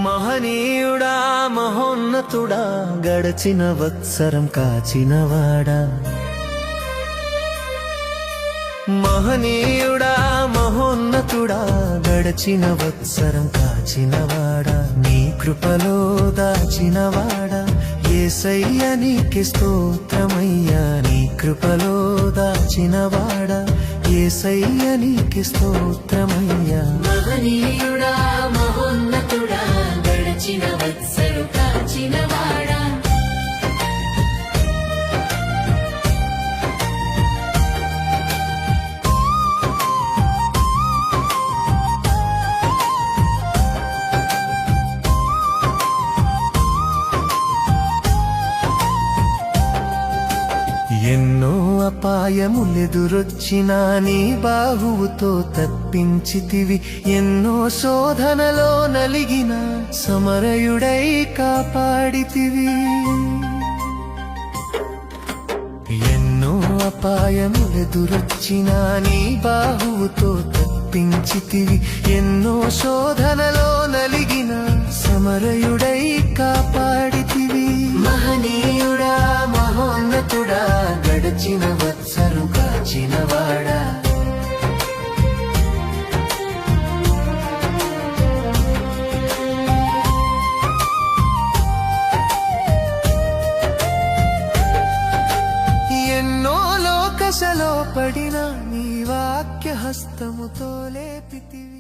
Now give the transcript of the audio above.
మహనీయుడా మహోన్నతుడా గడచిన వత్సరం కాచినవాడా మహనీయుడా మహోన్నతుడా గడచిన వత్సరం కాచినవాడా నీ కృపలో దాచినవాడా యేసయ్య నీకే స్తోత్రమయ్యా నీ కృపలో దాచినవాడా యేసయ్య నీకే స్తోత్రమయ్యా మహనీయుడా మహోన్నతుడా గడచిన వత్సరం కాచినవాడా ఎన్నో అపాయములెదురొచ్చినా నీ బాహువుతో తప్పించితివి ఎన్నో శోధనలో నలిగిన సమరయుడై కాపాడితివి ఎన్నో అపాయములెదురొచ్చినా నీ బాహువుతో తప్పించితివి ఎన్నో శోధనలో నలిగిన సమరయుడై కాపాడితివి మహనీయుడా మహోన్నతుడా గడచిన వత్సరు కాచినవాడా ఎన్నో లోకసలో పడిన నీ వాక్య హస్తముతో లేపితివి